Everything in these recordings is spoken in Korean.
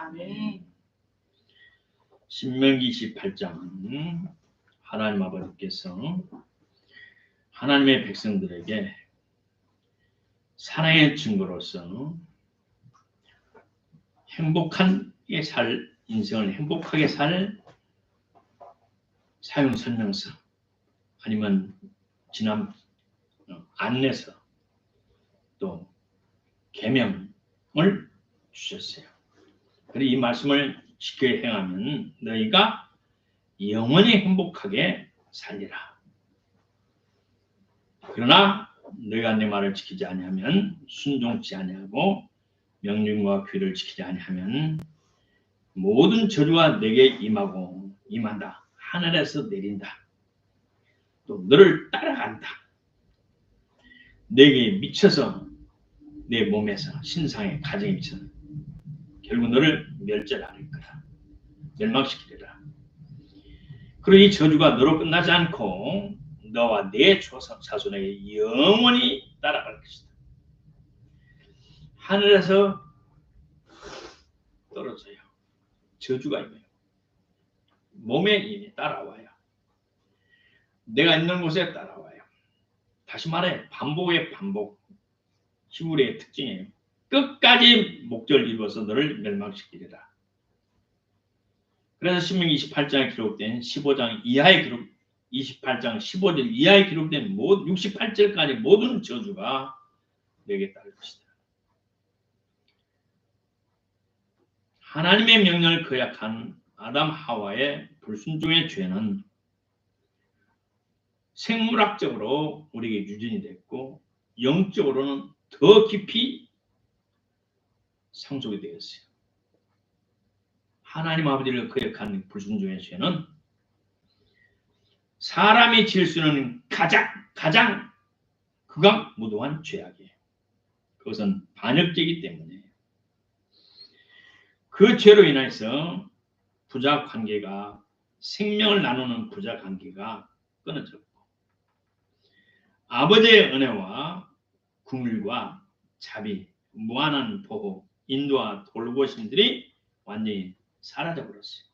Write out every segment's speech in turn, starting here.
아멘. 신명기 28장은 하나님 아버지께서 하나님의 백성들에게 사랑의 증거로서 행복하게 살 인생을 행복하게 살 사용 설명서 아니면 지난 안내서 또 계명을 주셨어요. 그리고 이 말씀을 지켜 행하면 너희가 영원히 행복하게 살리라. 그러나 너희가 내 말을 지키지 아니하면 순종치 아니하고 명령과 규를 지키지 아니하면 모든 저주가 내게 임한다. 하늘에서 내린다. 또 너를 따라간다. 내게 미쳐서 내 몸에서 신상의 가정에 미쳐서 결국 너를 멸절할 거다. 멸망시키리라. 그리고 이 저주가 너로 끝나지 않고 너와 내 자손에게 영원히 따라갈 것이다. 하늘에서 떨어져요. 저주가 있네요. 몸에 이미 따라와요. 내가 있는 곳에 따라와요. 다시 말해 반복의 반복. 히브리의 특징이에요. 끝까지 목적을 이루어서 너를 멸망시키리라. 그래서 신명기 28장에 기록된 15장 이하의 기록 28장 15절 이하에 기록된 68절까지 모든 저주가 내게 따를 것이다. 하나님의 명령을 거역한 아담 하와의 불순종의 죄는 생물학적으로 우리에게 유전이 됐고 영적으로는 더 깊이 상속이 되었어요. 하나님 아버지를 거역한 불순종의 죄는 사람이 지을 수 있는 가장 극악무도한 죄악이에요. 그것은 반역죄이기 때문에 그 죄로 인해서 부자 관계가 생명을 나누는 부자 관계가 끊어졌고 아버지의 은혜와 긍휼과 자비, 무한한 보호, 인도와 돌보심들이 완전히 사라져버렸어요.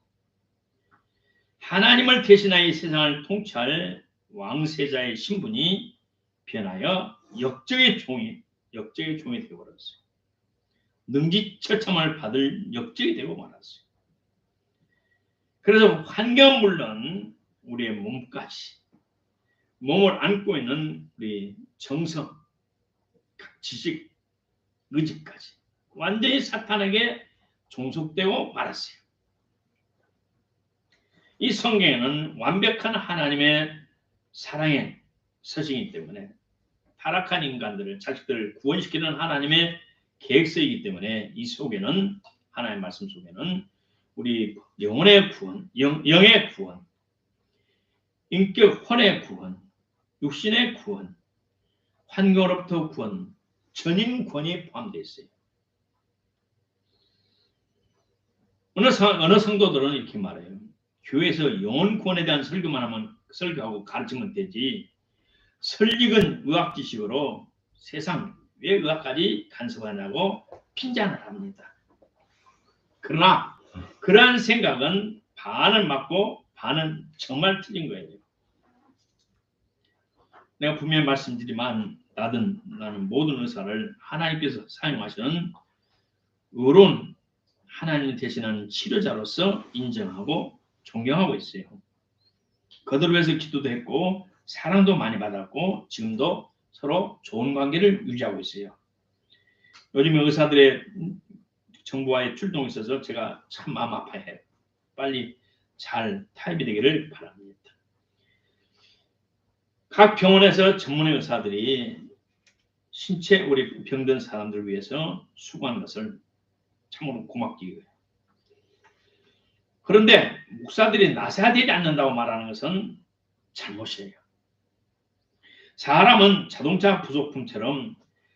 하나님을 대신하여 이 세상을 통치할 왕세자의 신분이 변하여 역적의 종이 되어버렸어요. 능지처참을 받을 역적이 되고 말았어요. 그래서 환경은 물론 우리의 몸까지 몸을 안고 있는 우리 정성, 지식, 의지까지 완전히 사탄에게 종속되고 말았어요. 이 성경에는 완벽한 하나님의 사랑의 서신이기 때문에 타락한 인간들을 자식들을 구원시키는 하나님의 계획서이기 때문에 이 속에는 하나님의 말씀 속에는 우리 영혼의 구원, 영의 구원, 인격 혼의 구원, 육신의 구원, 환경으로부터 구원, 전인 구원이 포함되어 있어요. 어느 성도들은 이렇게 말해요. 교회에서 영혼 구원에 대한 설교만 하면 설교하고 가르치면 되지. 설익은 의학 지식으로 세상 왜 의학까지 간섭하냐고 핀잔을 합니다. 그러나 그러한 생각은 반은 맞고 반은 정말 틀린 거예요. 내가 분명히 말씀드리지만 나는 모든 의사를 하나님께서 사용하시는 의로운 하나님을 대신하는 치료자로서 인정하고 존경하고 있어요. 그들을 위해서 기도도 했고 사랑도 많이 받았고 지금도 서로 좋은 관계를 유지하고 있어요. 요즘에 의사들의 정부와의 출동이 있어서 제가 참 마음 아파해요. 빨리 잘 타협이 되기를 바랍니다. 각 병원에서 전문의 의사들이 신체 우리 병든 사람들을 위해서 수고하는 것을 참으로 고맙게 여겨요. 그런데 목사들이 나서야 되지 않는다고 말하는 것은 잘못이에요. 사람은 자동차 부속품처럼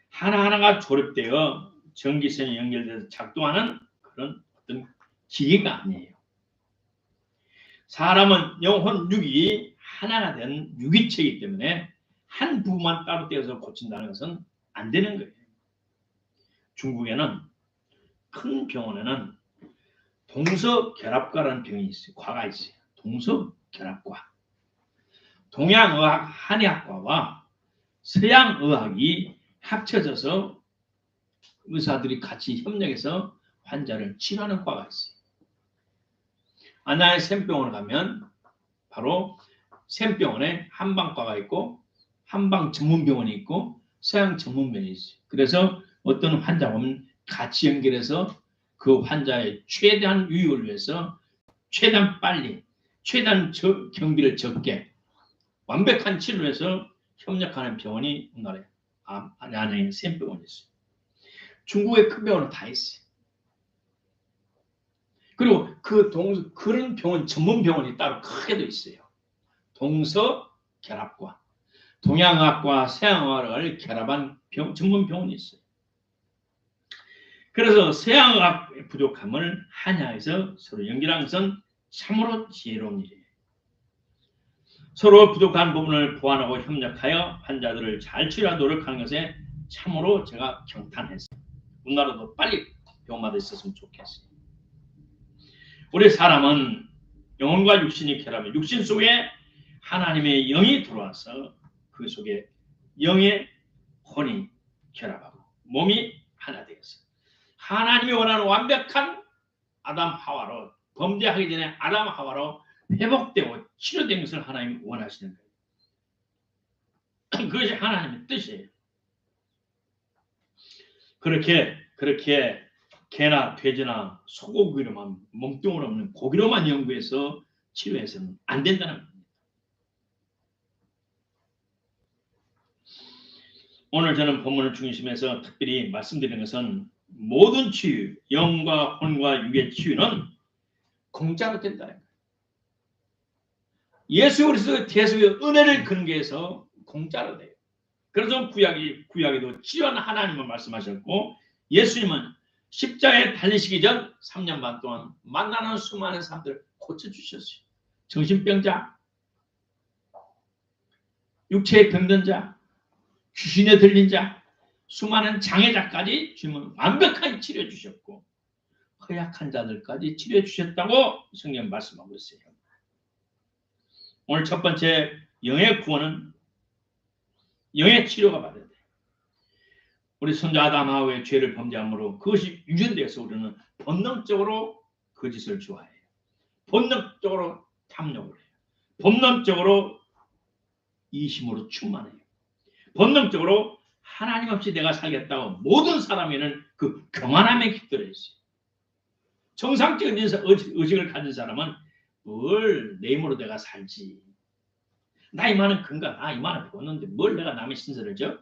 하나하나가 조립되어 전기선이 연결돼서 작동하는 그런 어떤 기계가 아니에요. 사람은 영혼 육이 하나가 된 유기체이기 때문에 한 부분만 따로 떼어서 고친다는 것은 안 되는 거예요. 중국에는 큰 병원에는 동서결합과라는 병이 있어요. 과가 있어요. 동서결합과. 동양의학 한의학과와 서양의학이 합쳐져서 의사들이 같이 협력해서 환자를 치료하는 과가 있어요. 안양의 샘병원을 가면 바로 샘병원에 한방과가 있고 한방 전문병원이 있고 서양 전문병원이 있어요. 그래서 어떤 환자가 오면 같이 연결해서 그 환자의 최대한 유익을 위해서 최대한 빨리, 최대한 경비를 적게 완벽한 치료를 해서 협력하는 병원이 우리나라에 안양에 샘병원이 있어요. 중국의 큰 병원은 다 있어요. 그리고 그런 병원, 전문 병원이 따로 크게도 있어요. 동서결합과 동양의학과 서양의학을 결합한 전문 병원이 있어요. 그래서 서양의학 부족함을 한의학에서 서로 연결하는 것은 참으로 지혜로운 일이에요. 서로 부족한 부분을 보완하고 협력하여 환자들을 잘 치료하도록 노력하는 것에 참으로 제가 경탄했어요. 우리나라도 빨리 병마다 있었으면 좋겠어요. 우리 사람은 영혼과 육신이 결합해 육신 속에 하나님의 영이 들어와서 그 속에 영의 혼이 결합하고 몸이 하나 되었어요. 하나님이 원하는 완벽한 아담 하와로 범죄하기 전에 아담 하와로 회복되고 치료된 것을 하나님이 원하시는 거예요. 그것이 하나님의 뜻이에요. 그렇게 개나 돼지나 소고기로만 몸뚱으로 없는 고기로만 연구해서 치료해서는 안 된다는 겁니다. 오늘 저는 본문을 중심해서 특별히 말씀드리는 것은 모든 치유, 영과 혼과 육의 치유는 공짜로 된다는 거예요. 예수 그리스도의 대속의 은혜를 근거해서 공짜로 돼요. 그래서 구약에도 치료하는 하나님을 말씀하셨고 예수님은 십자가에 달리시기 전 3년 반 동안 만나는 수많은 사람들을 고쳐주셨어요. 정신병자, 육체에 병든 자, 귀신에 들린 자, 수많은 장애자까지 주님은 완벽하게 치료해 주셨고 허약한 자들까지 치료해 주셨다고 성경 말씀하고 있어요. 오늘 첫 번째 영의 구원은 영의 치료가 받아야 돼요. 우리 선자 아담 하와의 죄를 범죄함으로 그것이 유전되어서 우리는 본능적으로 거짓을 좋아해요. 본능적으로 탐욕을 해요. 본능적으로 이심으로 충만해요. 본능적으로 하나님 없이 내가 살겠다고 모든 사람에는 그 교만함에 깃들어 있어요. 정상적인 의식을 가진 사람은 뭘 내 힘으로 내가 살지. 나 이만은 건강, 이만은 보는데 뭘 내가 남의 신세를 져?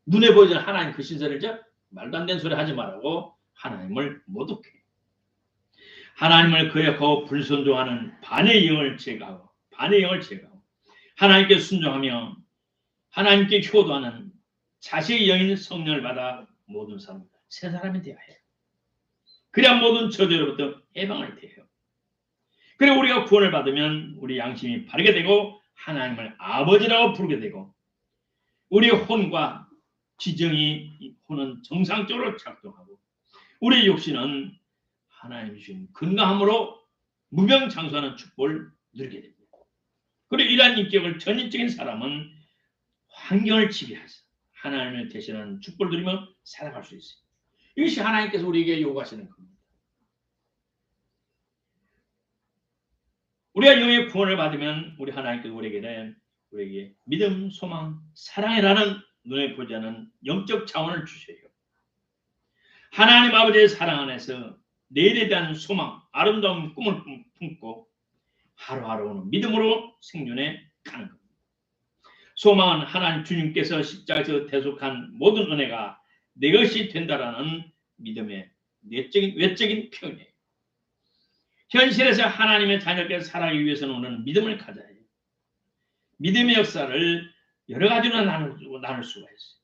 눈에 보이는 하나님 그 신세를 져? 말도 안 되는 소리 하지 말라고 하나님을 모독해. 하나님을 거역하고 불순종하는 반의 영을 제거하고 하나님께 순종하며 하나님께 효도하는 자식의 영인 성령을 받아 모든 사람 새 사람이 되어야 해요. 그래야 모든 저주로부터 해방을 돼요. 그래 우리가 구원을 받으면 우리 양심이 바르게 되고 하나님을 아버지라고 부르게 되고 우리 혼과 지정이 혼은 정상적으로 작동하고 우리 육신은 하나님 주신 건강함으로 무병장수하는 축복을 누리게 됩니다. 그리고 이러한 인격을 전인적인 사람은 환경을 지배해서 하나님을 대신하는 축복을 누리며 살아갈 수 있어요. 이것이 하나님께서 우리에게 요구하시는 겁니다. 우리가 영의 구원을 받으면 우리 하나님께서 우리에게 믿음, 소망, 사랑이라는 눈에 보지 않는 영적 자원을 주셔요. 하나님 아버지의 사랑 안에서 내일에 대한 소망, 아름다운 꿈을 품고 하루하루는 믿음으로 생존해 가는 겁니다. 소망은 하나님 주님께서 십자가에서 대속한 모든 은혜가 내 것이 된다라는 믿음의 외적인 표현이에요. 현실에서 하나님의 자녀께 살아가기 위해서는 우리는 믿음을 가져야 해요. 믿음의 역사를 여러 가지로 나눌 수가 있어요.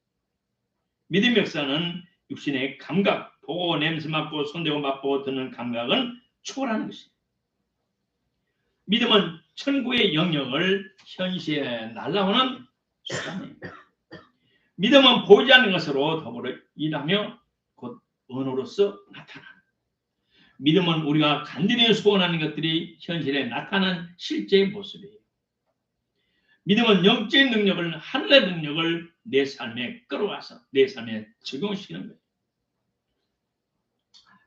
믿음의 역사는 육신의 감각, 보고 냄새 맡고 손대고 맛보고 듣는 감각은 초월하는 것이에요. 믿음은 천국의 영역을 현실에 날라오는 수단이에요. 믿음은 보이지 않는 것으로 더불어 일하며 곧 언어로서 나타나는. 믿음은 우리가 간절히 소원하는 것들이 현실에 나타나는 실제의 모습이에요. 믿음은 영적인 능력을, 하늘의 능력을 내 삶에 끌어와서 내 삶에 적용시키는 거예요.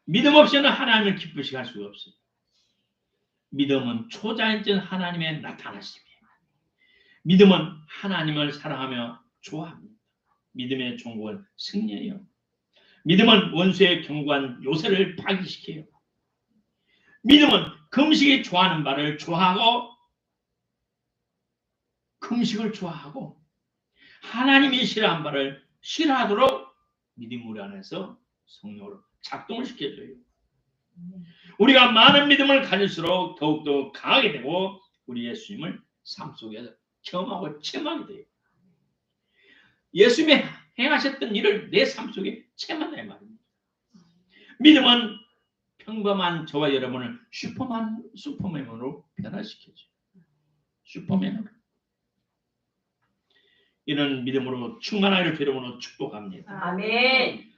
믿음 없이는 하나님을 기쁘시게 할 수가 없어요. 믿음은 초자연적인 하나님의 나타나심이에요. 믿음은 하나님을 사랑하며 좋아합니다. 믿음의 종국은 승리예요. 믿음은 원수의 견고한 요새를 파괴시켜요. 믿음은 금식이 좋아하는 바를 좋아하고 금식을 좋아하고 하나님이 싫어하는 바를 싫어하도록 믿음 우리 안에서 성령으로 작동을 시켜줘요. 우리가 많은 믿음을 가질수록 더욱더 강하게 되고 우리 예수님을 삶 속에서 경험하고 체험하게 돼요. 예수님이 행하셨던 일을 내 삶 속에 체험한다 이 말입니다. 믿음은 평범한 저와 여러분을 슈퍼맨으로 변화시켜줘요. 슈퍼맨으로. 이런 믿음으로 충만하기를 주름으로 축복합니다. 아멘.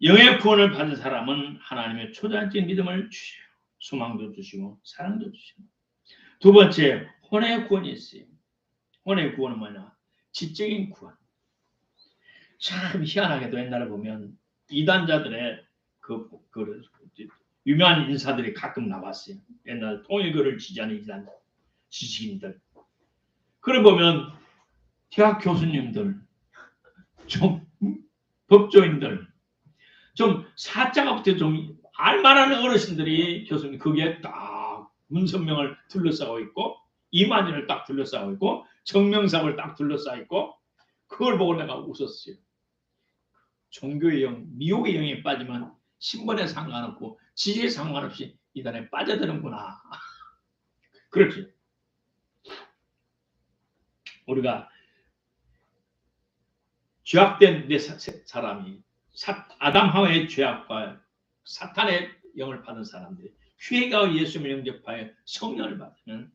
영의 구원을 받은 사람은 하나님의 초자연적인 믿음을 주셔요. 소망도 주시고 사랑도 주시고. 두 번째, 혼의 구원이 있어요. 혼의 구원은 뭐냐? 지적인 구원. 참 희한하게도 옛날에 보면 이단자들의 그 유명한 인사들이 가끔 나왔어요. 옛날 통일교를 지지하는 이단 지식인들. 그걸 보면 대학 교수님들, 좀 법조인들, 좀 사자가부터 좀 알만한 어르신들이 교수님 거기에 딱 문선명을 둘러싸고 있고 이만희를 딱 둘러싸고 있고 정명석을 딱 둘러싸고 있고 그걸 보고 내가 웃었어요. 종교의 영, 미혹의 영에 빠지면 신분에 상관없고 지지에 상관없이 이단에 빠져드는구나. 그렇죠. 우리가 죄악된 내 사람이 아담 하와의 죄악과 사탄의 영을 받은 사람들이 회개와 예수님을 영접하여 성령을 받으면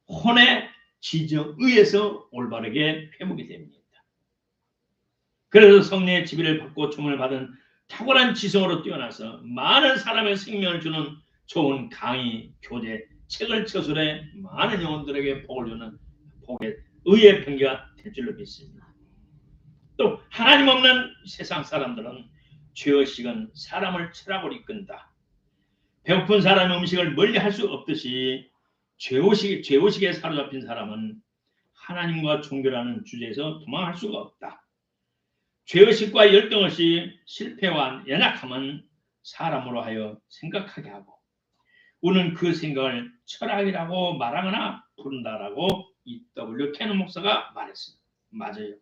혼의 지정에 의해서 올바르게 회복이 됩니다. 그래서 성령의 지배를 받고 조문을 받은 탁월한 지성으로 뛰어나서 많은 사람의 생명을 주는 좋은 강의, 교재, 책을 처술해 많은 영혼들에게 복을 주는 복의 의의 병기가 될 줄로 믿습니다. 또 하나님 없는 세상 사람들은 죄의식은 사람을 철학으로 이끈다. 배고픈 사람의 음식을 멀리할 수 없듯이 죄의식에 사로잡힌 사람은 하나님과 종교라는 주제에서 도망할 수가 없다. 죄의식과 열등의식, 실패와 연약함은 사람으로 하여 생각하게 하고 우리는 그 생각을 철학이라고 말하거나 부른다라고 E.W. 캐논 목사가 말했습니다. 맞아요.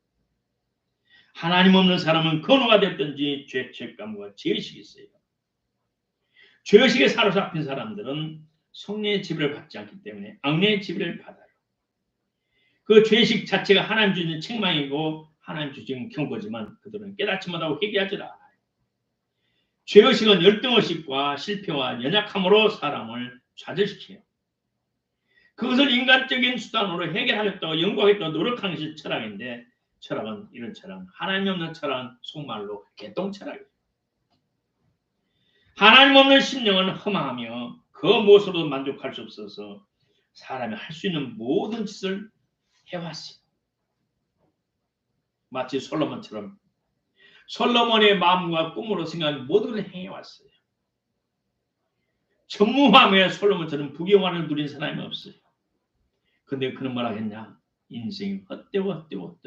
하나님 없는 사람은 건호가 됐든지 죄책감과 죄의식이 있어요. 죄의식에 사로잡힌 사람들은 성령의 지배를 받지 않기 때문에 악령의 지배를 받아요. 그 죄의식 자체가 하나님 주신 책망이고 하나님 주신 경고지만 그들은 깨닫지 못하고 회개하지 않아요. 죄의식은 열등의식과 실패와 연약함으로 사람을 좌절시켜요. 그것을 인간적인 수단으로 해결하겠다고 연구하겠다고 노력하는 것이 철학인데 철학은 이런 철학, 하나님 없는 철학은 속말로 개똥철학이에요. 하나님 없는 심령은 허망하며 그 무엇으로도 만족할 수 없어서 사람이 할 수 있는 모든 짓을 해왔어요. 마치 솔로몬처럼 솔로몬의 마음과 꿈으로 생각한 모든 것을 행해왔어요. 전무함에 솔로몬처럼 부귀영화를 누린 사람이 없어요. 근데 그는 뭐라 했냐? 인생이 헛되고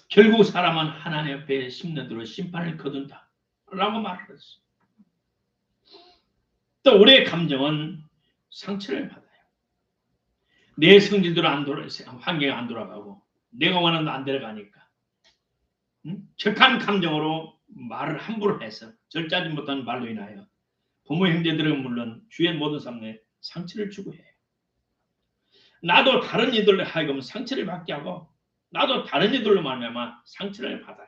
결국 사람은 하나님 앞에 심는대로 심판을 거둔다 라고 말을 했어요. 또 우리의 감정은 상처를 받아요. 내 성질대로 환경이 안 돌아가고 내가 원하는 대로 안 데려가니까 척한 감정으로 말을 함부로 해서 절제하지 못한 말로 인하여 부모 형제들은 물론 주위의 모든 사람에 상처를 주고 해요. 나도 다른 이들로 하여금 상처를 받게 하고 나도 다른 이들로 말미암아 상처를 받아요.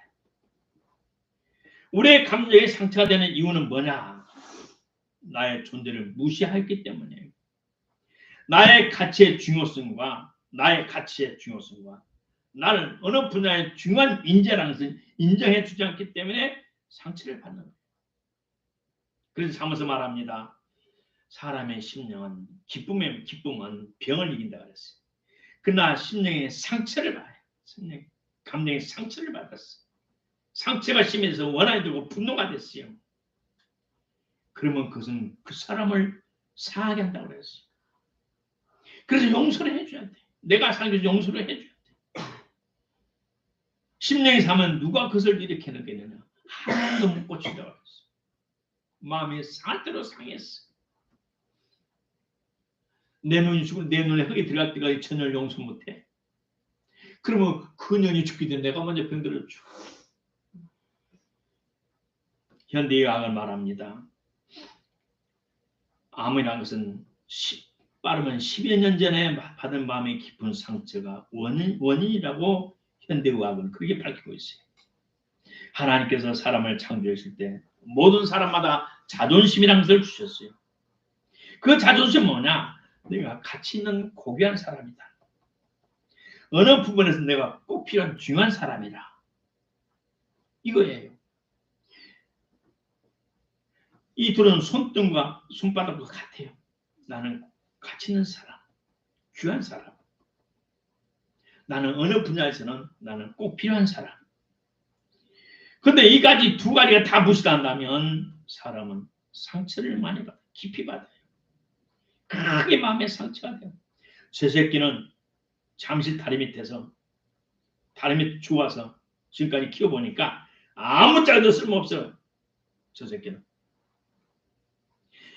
우리의 감정이 상처가 되는 이유는 뭐냐? 나의 존재를 무시했기 때문이에요. 나의 가치의 중요성과 나를 어느 분야의 중요한 인재라는 것을 인정해 주지 않기 때문에 상처를 받는 거예요. 그래서 사무서 말합니다. 사람의 심령은 기쁨은 병을 이긴다 그랬어요. 그러나 심령의 상처를 받아요. 감정의 상처를 받았어. 상처가 심해서 원한이 들고 분노가 됐어요. 그러면 그것은 그 사람을 상하게 한다고 그랬어요. 그래서 용서를 해줘야 돼. 내가 상해서 용서를 해줘야 돼. 심령이 상하면 누가 그것을 일으켜내겠느냐. 하나님도 못 고친다고 그랬어요. 마음이 상할 대로 상했어. 내 눈이 죽으면 내 눈에 흙이 들어갈 때까지 전혀 용서 못해. 그러면 그 년이 죽기 전에 내가 먼저 병들어 죽어. 현대의학을 말합니다. 암이라는 것은 빠르면 10여 년 전에 받은 마음의 깊은 상처가 원인이라고 현대의학은 그렇게 밝히고 있어요. 하나님께서 사람을 창조하실 때 모든 사람마다 자존심이라는 것을 주셨어요. 그 자존심은 뭐냐? 내가 가치 있는 고귀한 사람이다. 어느 부분에서 내가 꼭 필요한 중요한 사람이다. 이거예요. 이 둘은 손등과 손바닥과 같아요. 나는 가치 있는 사람, 귀한 사람. 나는 어느 분야에서는 나는 꼭 필요한 사람. 그런데 이 가지 두 가지가 다 무시한다면 사람은 상처를 많이 받아요. 깊이 받아요. 크게 마음에 상처가 돼요. 제 새끼는 잠시 다리 밑에서 다리 밑에 주워서 지금까지 키워보니까 아무 짝도 쓸모없어요. 저 새끼는.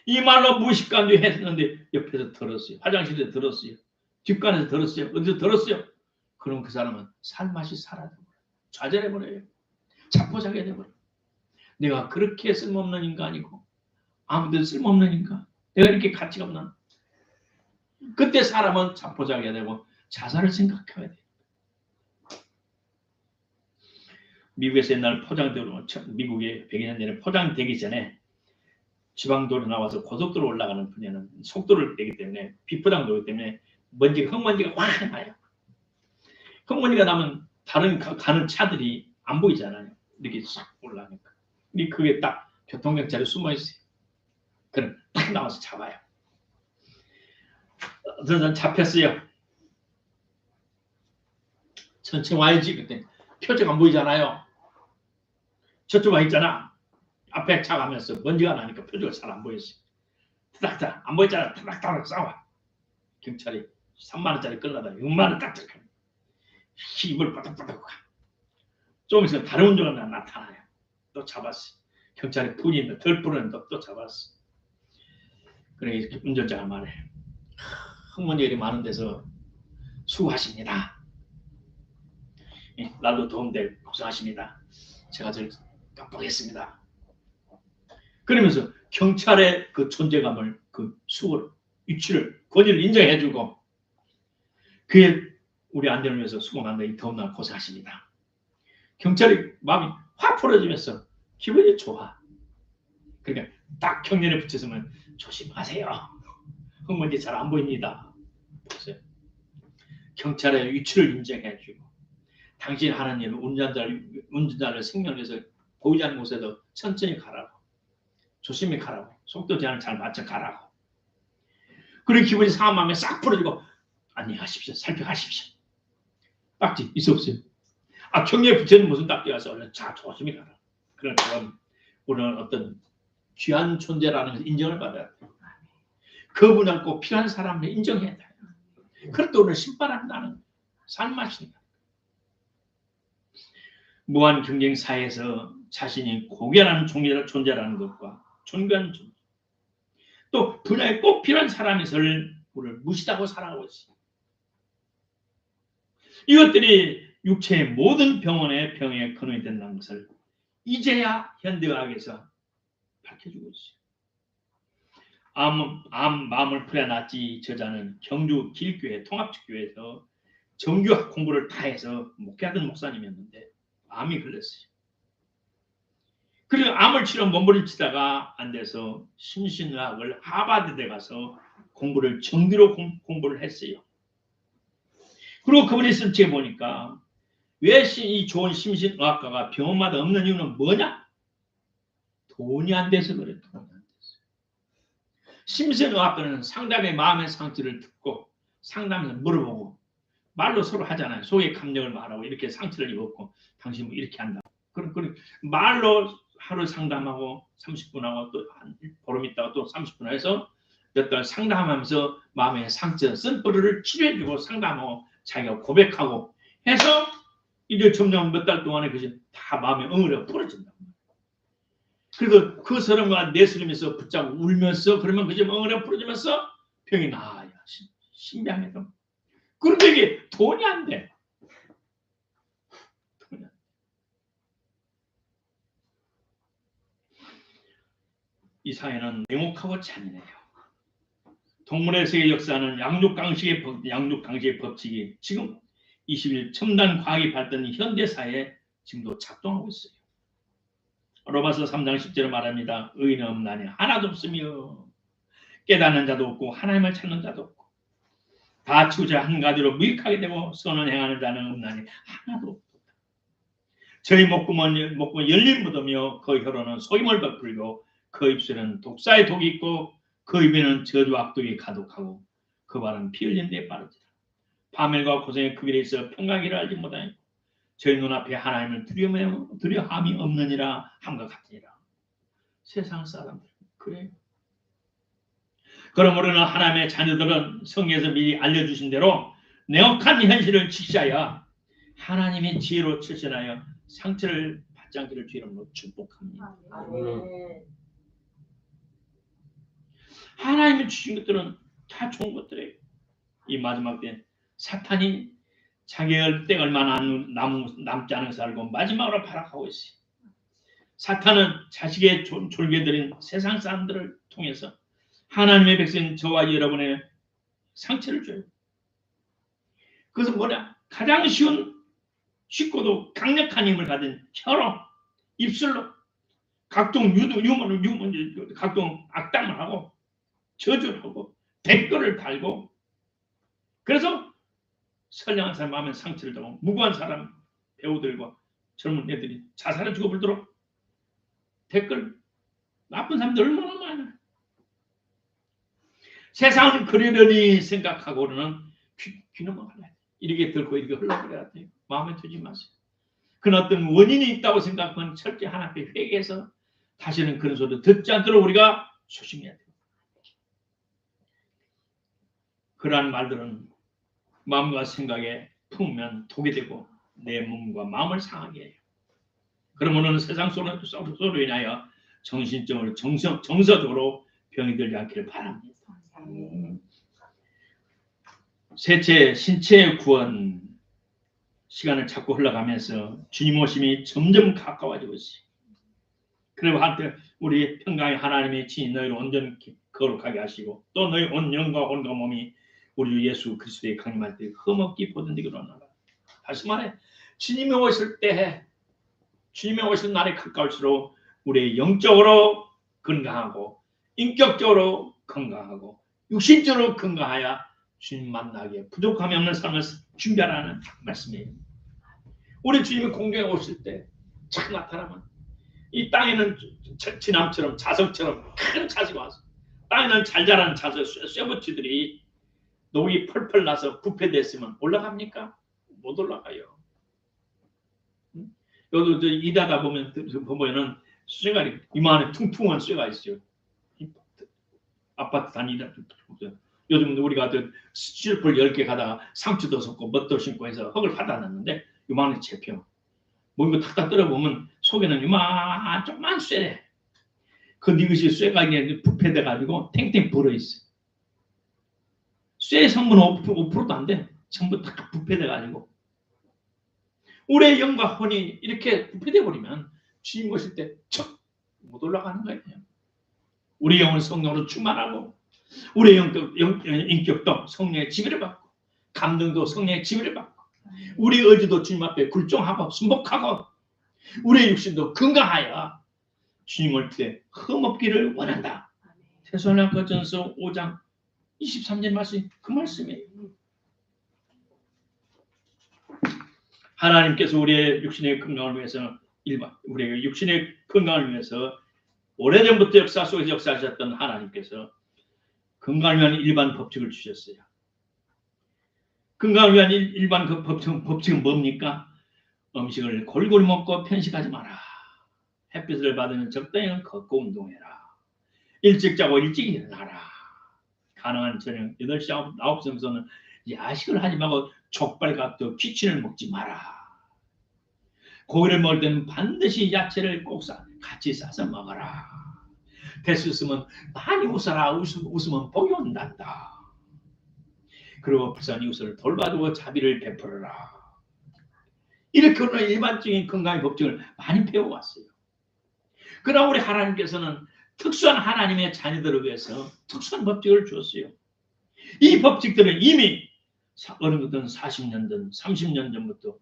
이 말로 무식간주 했는데 옆에서 들었어요. 화장실에서 들었어요. 뒷간에서 들었어요. 어디서 들었어요. 그럼 그 사람은 살맛이 사라져버려요. 좌절해버려요. 자포자기가 돼버려요. 내가 그렇게 쓸모없는 인간이고 아무데도 쓸모없는 인간. 내가 이렇게 가치가 없나. 그때 사람은 자포자기가 되고 자살을 생각해야 돼요. 미국에서 옛날 포장도로, 미국에 100년 전에 포장되기 전에 지방도로 나와서 고속도로 올라가는 분야는 속도를 내기 때문에 비포장도기 때문에 흙먼지가 확 나요. 흙먼지가 나면 다른 가는 차들이 안 보이잖아요. 이렇게 싹 올라가니까. 그게 딱 교통경찰이 숨어 있어요. 그럼 딱 나와서 잡아요. 저는 잡혔어요. 천천히 와야지. 그때 표적 안 보이잖아요. 저쪽 와 있잖아. 앞에 차 가면서 먼지가 나니까 표적을 잘 안 보였어요. 타닥타닥 안 보였잖아. 타닥타닥 싸워. 경찰이 3만 원짜리 끌려다 6만 원 딱딱 힘을 바닥바닥 가. 좀 있으면 다른 운전자가 나타나요. 또 잡았어. 경찰이 분이 덜 뿌렸는데 또 잡았어. 그래 이렇게 운전자가 말해. 흙먼지가 많은 데서 수고하십니다. 날도 더운데 고생하십니다. 제가 절 깜빡했습니다. 그러면서 경찰의 그 존재감을, 그 수고를, 위치를, 권위를 인정해주고 그의 우리 안전을 위해서 수고 많다. 이 더운 날 고생하십니다. 경찰이 마음이 확 풀어지면서 기분이 좋아. 그러니까 딱 경련에 붙였으면 조심하세요. 흙먼지 잘 안 보입니다. 보세요. 경찰의 위치를 인정해주고 당신 하는 일을 운전자를 생명을 위해서 보이지 않는 곳에도 천천히 가라고, 조심히 가라고, 속도 제한을 잘 맞춰 가라고. 그리고 기분이 상한 마음에 싹 풀어지고 안녕하십시오, 살펴가십시오. 딱지 있어 없어요? 경계에 붙여는 무슨 딱지가 있어? 얼른 자 조심히 가라. 그런 우리는 어떤 귀한 존재라는 것을 인정을 받아야 돼. 그분은 꼭 필요한 사람을 인정해야 돼. 그럴 때 오늘 신바람나는 삶맛이다. 무한 경쟁 사회에서 자신이 고귀한 존재라는 것과 존귀한 존재, 또 분야에 꼭 필요한 사람에서를 우리를 무시하고 살아가고 있습니다. 이것들이 육체의 모든 병원의 병의 근원이 된다는 것을 이제야 현대의학에서 밝혀주고 있어요. 마음을 풀어놨지 저자는 경주 길교회 통합축교회에서 정규학 공부를 다 해서 목회하던 목사님이었는데 암이 걸렸어요. 그리고 암을 치료 몸부림치다가 안 돼서 심신의학을 하버드대 가서 공부를 정규로 공부를 했어요. 그리고 그분이 쓴 책에 보니까 왜 이 좋은 심신의학과가 병원마다 없는 이유는 뭐냐? 돈이 안 돼서 그래. 돈이 안 돼서. 심sen의학과는 상담의 마음의 상처를 듣고 상담에서 물어보고 말로 서로 하잖아요. 속의 감정을 말하고 이렇게 상처를 입었고 당신 뭐 이렇게 한다. 그럼 말로 하루 상담하고 30분 하고 또 한 보름 있다가 또 30분 해서 몇 달 상담하면서 마음의 상처, 쓴뿌리를 치료해주고 상담하고 자기가 고백하고 해서 이제 점점 몇 달 동안에 그것이 다 마음의 응어리가 풀어진다. 그리고 그 사람과 내스리면서 붙잡고 울면서 그러면 그게 응어리가 풀어지면서 병이 나아요. 신비하게도. 그런데 이게 돈이 안 돼. 돈이 안 돼. 이 사회는 냉혹하고 잔인해요. 동물의 세계 역사는 양육강식의 법칙이 지금 21 첨단 과학이 발달한 현대 사회에 지금도 작동하고 있어요. 로마서 3장 10절에 말합니다. 의인은 없나니 하나도 없으며 깨닫는 자도 없고 하나님을 찾는 자도 없고 다 치우자 한 가지로 무익하게 되고 선을 행하는 자는 없나니 하나도 없다. 저희 목구멍 열린 무덤이요 그 혀로는 소임을 베풀고 그 입술에는 독사의 독이 있고 그 입에는 저주와 악독이 가득하고 그 발은 피 흘린 데 빠르지라. 파멸과 고생의 그 길에 있어 평강이라 알지 못하니 저희 눈앞에 하나님을 두려함이 없느니라 함과 같으니라. 세상 사람들 그래요. 그러므로는 하나님의 자녀들은 성경에서 미리 알려주신 대로 냉혹한 현실을 직시하여 하나님의 지혜로 실천하여 상처를 받지 않기를 주의 이름으로 축복합니다. 하나님이 주신 것들은 다 좋은 것들이에요. 이 마지막 때 사탄이 자기의 때가 얼마나 남지 않은 살고 마지막으로 발악하고 있어요. 사탄은 자식의 졸개들인 세상 사람들을 통해서 하나님의 백성인 저와 여러분의 상처를 줘요. 그것은 뭐냐? 가장 쉽고도 강력한 힘을 가진 혀로, 입술로 각종 각종 악담을 하고 저주를 하고 댓글을 달고 그래서 선량한 사람 마음에 상처를 주고 무고한 사람 배우들과 젊은 애들이 자살에 죽어버리도록 댓글 나쁜 사람들 얼마나 많아요. 세상은 그러려니 생각하고는 귀놈아 이렇게 들고 이렇게 흘러버려야 돼요. 마음에 두지 마세요. 그런 어떤 원인이 있다고 생각하면 철저히 하나님께 회개해서 다시는 그런 소리 듣지 않도록 우리가 조심해야 돼요. 그러한 말들은 마음과 생각에 품으면 독이 되고 내 몸과 마음을 상하게 해요. 그러면은 세상 소리로 인하여 정신적으로 정서적으로 병이 들지 않기를 바랍니다. 셋째, 신체의 구원 시간을 자꾸 흘러가면서 주님 오심이 점점 가까워지고 있어요. 그리고 한때 우리 평강의 하나님의 친히 너희를 온전히 거룩하게 하시고 또 너희 온 영과 혼과 몸이 우리 주 예수 그리스도의 강림할 때 흠없기 보존되기로 하노라. 다시 말해 주님이 오실 때 주님이 오실 날이 가까울수록 우리 영적으로 건강하고 인격적으로 건강하고 육신적으로 건강하여 주님 만나기에 부족함이 없는 삶을 준비하라는 말씀이에요. 우리 주님이 공중에 오실 때 착 나타나면 이 땅에는 지남처럼 자석처럼 큰 자석이 와서 땅에는 잘 자라는 자석 쇠붙이들이 녹이 펄펄 나서 부패됐으면 올라갑니까? 못 올라가요. 여기도 일하다 보면은 쇠가 이만한 퉁퉁한 쇠가 있어요. 아파트 다니다 요즘 우리가 스티로폴 10개 가다가 상추도 섞고 뭣도 심고 해서 흙을 받아놨는데 요만한 채표 뭐 이거 탁탁 떨어보면 속에는 요만 조그만 쇠래. 그 이것이 쇠가 이게 부패돼 가지고 탱탱 불어있어. 쇠 성분은 5%도 안 돼. 전부 다 부패돼 가지고 우리의 영과 혼이 이렇게 부패돼 버리면 주님 오실 때 척 못 올라가는 거예요. 우리 영은 성령으로 충만하고 우리의 인격도 성령의 지배를 받고 감동도 성령의 지배를 받고 우리 의지도 주님 앞에 굴종하고 순복하고 우리의 육신도 건강하여 주님 올 때 흠없기를 원한다. 데살로니가전서 5장 23절 말씀 그 말씀이에요. 하나님께서 우리의 육신의 건강을 위해서 우리의 육신의 건강을 위해서 오래전부터 역사 속에서 역사하셨던 하나님께서 건강을 위한 일반 법칙을 주셨어요. 건강을 위한 일반 그 법칙은 뭡니까? 음식을 골고루 먹고 편식하지 마라. 햇빛을 받으면 적당히 걷고 운동해라. 일찍 자고 일찍 일어나라. 가능한 저녁 8시, 9시부터는 야식을 하지 말고 족발 같은 귀친을 먹지 마라. 고기를 먹을 때는 반드시 야채를 꼭 같이 싸서 먹어라. 대수 있으면 많이 웃어라. 웃으면 복이 온단다. 그리고 불쌍한 이웃을 돌봐주고 자비를 베풀어라. 이렇게 오늘 일반적인 건강의 법칙을 많이 배워왔어요. 그러나 우리 하나님께서는 특수한 하나님의 자녀들을 위해서 특수한 법칙을 주었어요. 이 법칙들은 이미 어느 것은 40년 전, 30년 전부터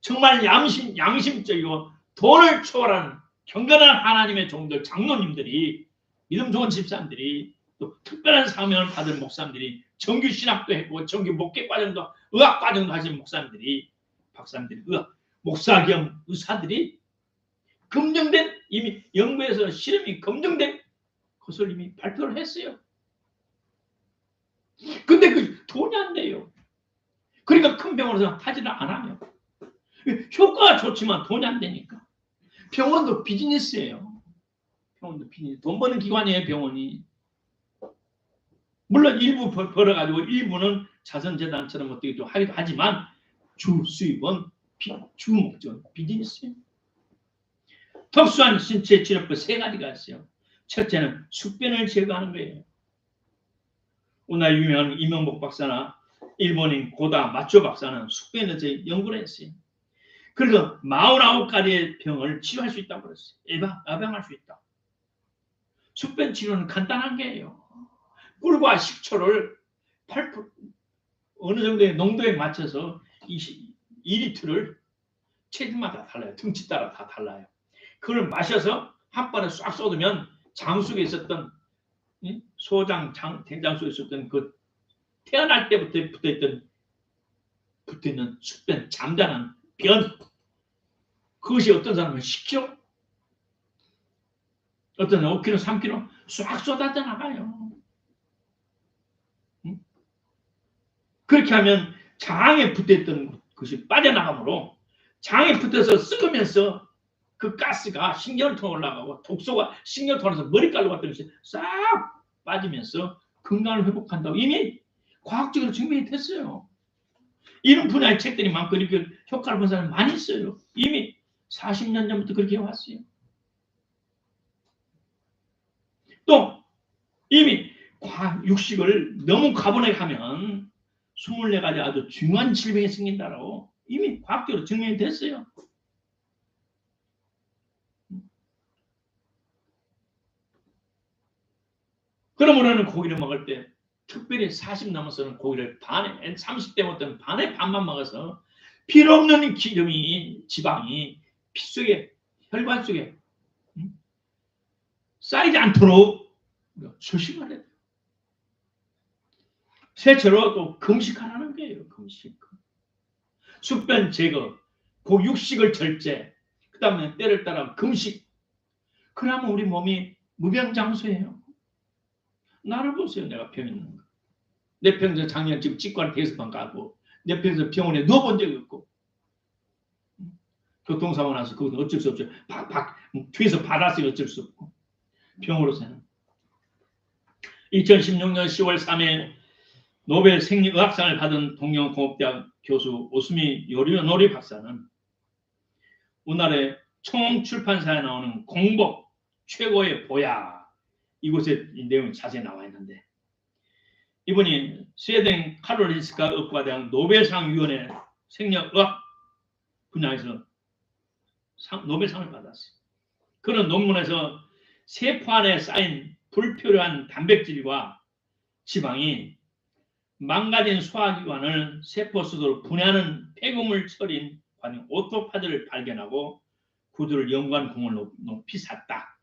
정말 양심적이고 돈을 초월한 경건한 하나님의 종들, 장로님들이, 믿음 좋은 집사님들이, 또 특별한 사명을 받은 목사님들이, 정규 신학도 했고 정규 목회 과정도, 의학 과정도 하신 목사님들이, 박사님들이, 목사 겸 의사들이 검증된, 이미 연구에서 실험이 검증된 것을 이미 발표를 했어요. 근데 그 돈이 안 돼요. 그러니까 큰 병원에서 하지를 않아요. 효과가 좋지만 돈이 안 되니까. 병원도 비즈니스예요. 병원도 비즈니스. 돈 버는 기관이에요, 병원이. 물론 일부 벌어가지고 일부는 자선재단처럼 어떻게 좀 하기도 하지만 주 수입은 주 목적 비즈니스예요. 특수한 신체 치료법 3가지가 있어요. 첫째는 숙변을 제거하는 거예요. 오늘 유명한 이명복 박사나 일본인 고다 마초 박사는 숙변에 대해서 연구를 했어요. 그래서 49가지의 병을 치료할 수 있다고 그랬어요. 예방할 수 있다. 숙변 치료는 간단한 게예요. 꿀과 식초를 8% 어느 정도의 농도에 맞춰서 2리터를 체질마다 달라요. 등치 따라 다 달라요. 그걸 마셔서 한 번에 싹 쏟으면 장 속에 있었던 소장, 된장 속에 있었던 그 태어날 때부터 붙어있는 숙변, 잠자는 변, 그것이 어떤 사람은 10kg, 어떤 5kg, 3kg 싹 쏟아져 나가요. 그렇게 하면 장에 붙어있던 것이 빠져나가므로 장에 붙어서 썩으면서 그 가스가 신경을 통해 올라가고 독소가 신경을 통해서 머리칼로 같은 것이 싹 빠지면서 건강을 회복한다고 이미 과학적으로 증명이 됐어요. 이런 분야의 책들이 많고 이렇게 효과를 본 사람이 많이 있어요. 이미 40년 전부터 그렇게 해왔어요. 또 이미 육식을 너무 과분하게 하면 24가지 아주 중요한 질병이 생긴다고 이미 과학적으로 증명이 됐어요. 그러므로는 고기를 먹을 때 특별히 40 넘어서는 고기를 반에, 30대부터는 반에 반만 먹어서 필요 없는 기름이, 지방이 피 속에, 혈관 속에 쌓이지 않도록 조심하래요. 돼요. 셋째로 또 금식하라는 거예요. 금식. 숙변 제거, 육식을 절제, 그 다음에 때를 따라 금식. 그러면 우리 몸이 무병장수예요. 나를 보세요. 내가 병 있는 거. 내 평생 작년 지금 치과를 대여섯번 가고 내 평생 병원에 누워본 적이 없고 교통사고 나서 그것도 어쩔 수 없죠. 뒤에서 받았으니 어쩔 수 없고 병으로서는 2016년 10월 3일 노벨 생리의학상을 받은 동경공업대학 교수 오수미 요리노리 박사는 우리나라의 총출판사에 나오는 공복 최고의 보야 이곳에 이 내용이 자세히 나와 있는데 이분이 스웨덴 카롤린스카 의과대학 노벨상 위원회 생명의학 분야에서 노벨상을 받았어요. 그런 논문에서 세포 안에 쌓인 불필요한 단백질과 지방이 망가진 소화기관을 세포 수도로 분해하는 폐구물 처리인 과정 오토파즈를 발견하고 구조를 연구한 공을 높이 샀다.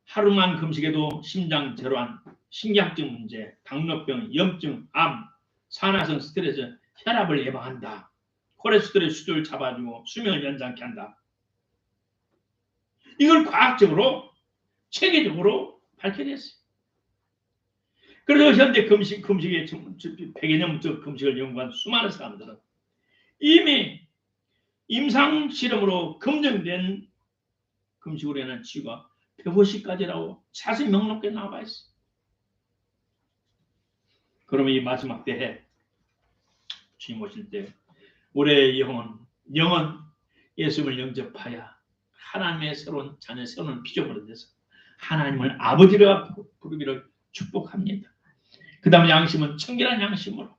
하루만 금식에도 심장 질환, 신경증 문제, 당뇨병, 염증, 암, 산화성 스트레스, 혈압을 예방한다. 콜레스테롤 수준을 잡아주고 수명을 연장케 한다. 이걸 과학적으로 체계적으로 밝혀냈어요. 그래서 현대 금식의 100여 년부터 금식을 연구한 수많은 사람들은 이미 임상 실험으로 검증된 금식으로 인한 치유가 150가지라고 자세히 명록하게 나와 있어요. 그러면 이 마지막 때에 주님 오실 때 우리의 영은 예수님을 영접하여 하나님의 새로운 자녀, 새로운 피조물이 돼서 하나님을 아버지라 부르기를 축복합니다. 그 다음 양심은 청결한 양심으로.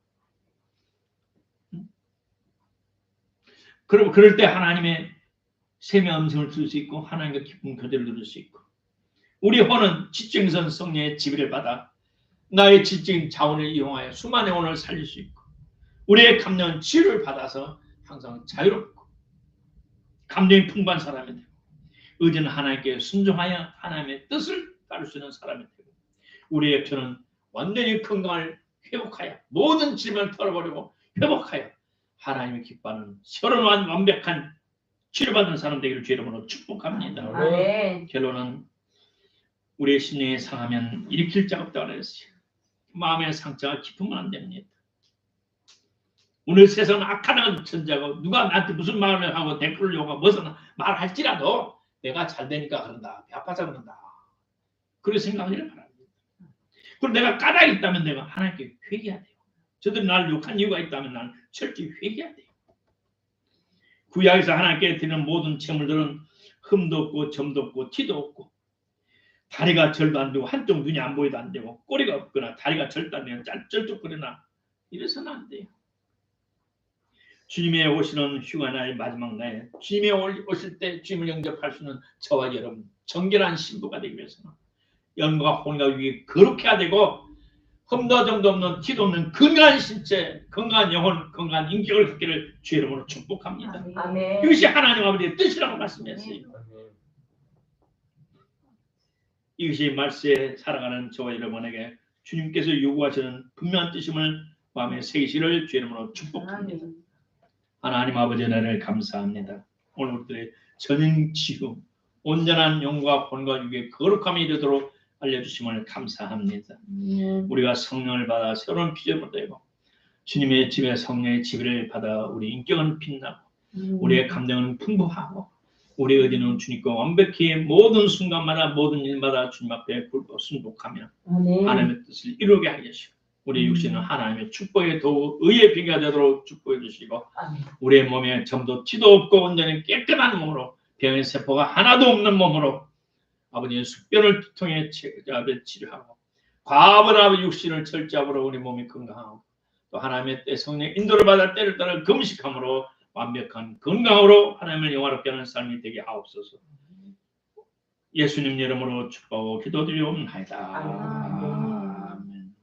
그럴 때 하나님의 샘의 음성을 들을 수 있고 하나님과 기쁜 교제를 들을 수 있고 우리 혼은 지적인 성령의 지배를 받아 나의 지적인 자원을 이용하여 수많은 영혼을 살릴 수 있고 우리의 감정은 치유를 받아서 항상 자유롭고 감정이 풍부한 사람이 되고 의지는 하나님께 순종하여 하나님의 뜻을 따를 수 있는 사람이 되고 우리의 표는 완전히 건강을 회복하여 모든 질병을 털어버리고 회복하여 하나님의 기뻐하는 새로운 완벽한 치료받는 사람 되기를 주의 이름으로 축복합니다. 아멘. 결론은 우리의 심령이 상하면 일으킬 자가 없다고 했어요. 마음의 상처가 깊으면 안 됩니다. 오늘 세상은 악한 천자고 누가 나한테 무슨 말을 하고 댓글을 요구하고 무슨 말할지라도 내가 잘 되니까 그런다. 배 아파서 그런다. 그런 생각을 바랍니다. 그리고 내가 까닭이 있다면 내가 하나님께 회개해야 돼요. 저들이 나를 욕한 이유가 있다면 나는 철저히 회개해야 돼요. 구약에서 하나님께 드리는 모든 제물들은 흠도 없고 점도 없고 티도 없고 다리가 절도 안 되고 한쪽 눈이 안 보여도 안 되고 꼬리가 없거나 다리가 절도 안 되고 쩔뚝거리나 이래서는 안 돼요. 주님의 오시는 휴가날 마지막 날 주님의 오실 때 주님을 영접할 수 있는 저와 여러분 정결한 신부가 되기 위해서는 영과 혼과 위에 거룩해야 되고 흠도 점도 없는 티도 없는 건강한 신체, 건강한 영혼, 건강한 인격을 갖기를 주의 이름으로 축복합니다. 아멘. 이것이 하나님 아버지의 뜻이라고 말씀했어요. 이것이 말세에 살아가는 저와 여러분에게 주님께서 요구하시는 분명한 뜻임을 마음에 새기시를 주의 이름으로 축복합니다. 하나님 아버지 은혜를 감사합니다. 오늘 우리들의 전인 치유, 온전한 영과 혼과 육의 거룩함이 이르도록 알려주심을 감사합니다. 우리가 성령을 받아 새로운 피조물이 되고 주님의 집에 성령의 지배를 받아 우리 인격은 빛나고 우리의 감정은 풍부하고 우리의 의지는 주님과 완벽히 모든 순간마다 모든 일마다 주님 앞에 굴고 순복하며 하나님의 뜻을 이루게 하게 하시고 우리 육신은 하나님의 축복에 더욱 의의 비가 되도록 축복해 주시고 우리의 몸에 점도 티도 없고 온전히 깨끗한 몸으로 병의 세포가 하나도 없는 몸으로 아버지의 숙변을 통해 치료하고 과분한 육신을 철저하고 우리 몸이 건강하고 또 하나님의 때 성령의 인도를 받아 때를 따라 금식함으로 완벽한 건강으로 하나님을 영화롭게 하는 삶이 되게 하옵소서. 예수님 이름으로 축복하고 기도드리옵나이다.